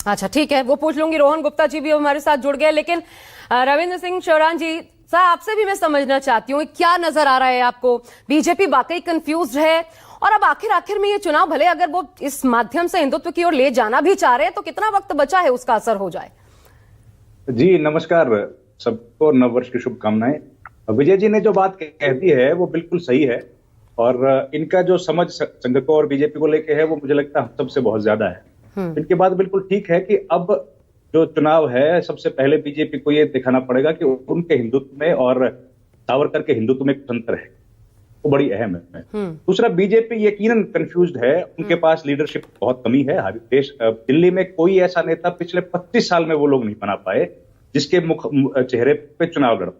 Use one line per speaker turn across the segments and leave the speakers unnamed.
अच्छा ठीक है, वो पूछ लूंगी। रोहन गुप्ता जी भी हमारे साथ जुड़ गए, लेकिन रविंद्र सिंह चौहान जी साहब, आपसे भी मैं समझना चाहती हूँ क्या नजर आ रहा है आपको? बीजेपी वाकई कंफ्यूज है, और अब आखिर में ये चुनाव भले अगर वो इस माध्यम से हिंदुत्व की ओर ले जाना भी चाह रहे हैं, तो कितना वक्त बचा है उसका असर हो जाए?
जी नमस्कार, सबको नववर्ष की शुभकामनाएं। विजय जी ने जो बात कह दी है वो बिल्कुल सही है, और इनका जो समझ संघ को और बीजेपी को लेके है वो मुझे लगता है हम सबसे बहुत ज्यादा है। इनकी बात बिल्कुल ठीक है कि अब जो चुनाव है सबसे पहले बीजेपी को ये दिखाना पड़ेगा कि उनके हिंदुत्व में और सावरकर के हिंदुत्व में कुछ अंतर है, वो बड़ी अहम है। दूसरा, बीजेपी यकीनन कंफ्यूज्ड है, उनके पास लीडरशिप बहुत कमी है। देश दिल्ली में कोई ऐसा नेता पिछले 25 साल में वो लोग नहीं बना पाए जिसके चेहरे पे चुनाव लड़ा।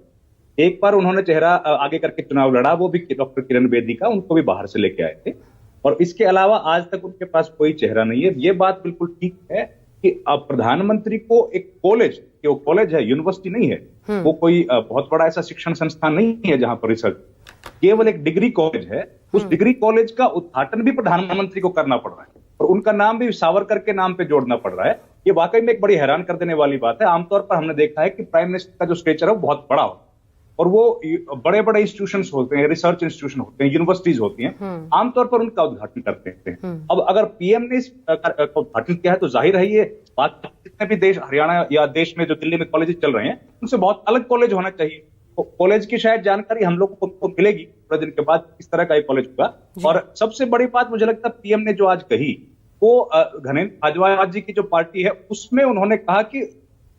एक बार उन्होंने चेहरा आगे करके चुनाव लड़ा, वो भी डॉक्टर किरण बेदी का, उनको भी बाहर से लेके आए थे, और इसके अलावा आज तक उनके पास कोई चेहरा नहीं है। ये बात बिल्कुल ठीक है कि अब प्रधानमंत्री को एक कॉलेज है, यूनिवर्सिटी नहीं है, वो कोई बहुत बड़ा ऐसा शिक्षण संस्थान नहीं है जहां पर रिसर्च, केवल एक डिग्री कॉलेज है। उस डिग्री कॉलेज का उद्घाटन भी प्रधानमंत्री को करना पड़ रहा है, और उनका नाम भी सावरकर के नाम पे जोड़ना पड़ रहा है। ये वाकई में एक बड़ी हैरान कर देने वाली बात है। आमतौर पर हमने देखा है कि प्राइम मिनिस्टर का जो स्टेचर है वो बहुत बड़ा हो, और वो बड़े बड़े इंस्टीट्यूशंस होते हैं, रिसर्च इंस्टीट्यूशन होते हैं, यूनिवर्सिटीज होती हैं, आमतौर पर उनका उद्घाटन करते हैं। अब अगर पीएम ने इसका उद्घाटन किया है तो जाहिर है ये बात, जितने भी देश, हरियाणा या देश में जो दिल्ली में कॉलेज चल रहे हैं, उनसे बहुत अलग कॉलेज होना चाहिए। तो कॉलेज की शायद जानकारी हम लोगों को मिलेगी थोड़े दिन के बाद, किस तरह का एक कॉलेज होगा। और सबसे बड़ी बात मुझे लगता है पीएम ने जो आज कही, वो घनेन्द्र भाजपा जी की जो पार्टी है उसमें उन्होंने कहा कि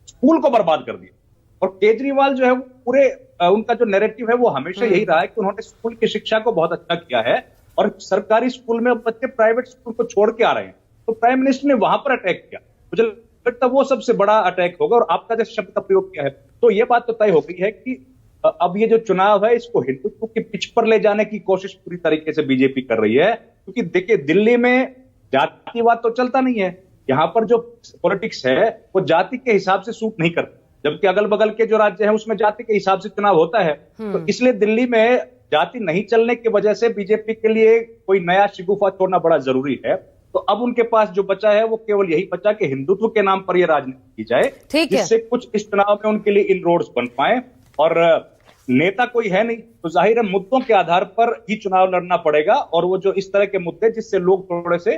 स्कूल को बर्बाद कर दिया। और केजरीवाल जो है वो पूरे उनका जो नैरेटिव है वो हमेशा यही रहा है कि उन्होंने स्कूल की शिक्षा को बहुत अच्छा किया है, और सरकारी स्कूल में बच्चे प्राइवेट स्कूल को छोड़ के आ रहे हैं, तो प्राइम मिनिस्टर ने वहां पर अटैक किया। मुझे लगता है वो सबसे बड़ा अटैक होगा, और आपका जैसे शब्द का प्रयोग किया है, तो ये बात तो तय हो गई है कि अब ये जो चुनाव है इसको हिंदुत्व के पिच पर ले जाने की कोशिश पूरी तरीके से बीजेपी कर रही है। क्योंकि देखिए, दिल्ली में जातिवाद तो चलता नहीं है, यहां पर जो पॉलिटिक्स है वो जाति के हिसाब से सूट नहीं करता, जबकि अगल बगल के जो राज्य हैं उसमें जाति के हिसाब से चुनाव होता है। तो इसलिए दिल्ली में जाति नहीं चलने की वजह से बीजेपी के लिए कोई नया शिगुफा छोड़ना बड़ा जरूरी है। तो अब उनके पास जो बचा है वो केवल यही बचा कि हिंदुत्व के नाम पर यह राजनीति की जाए, जिससे कुछ इस चुनाव में उनके लिए इनरोड्स बन पाए। और नेता कोई है नहीं, तो जाहिर है मुद्दों के आधार पर ही चुनाव लड़ना पड़ेगा, और वो जो इस तरह के मुद्दे जिससे लोग थोड़े से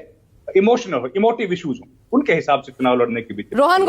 इमोटिव इश्यूज हो, उनके हिसाब से चुनाव लड़ने की भी।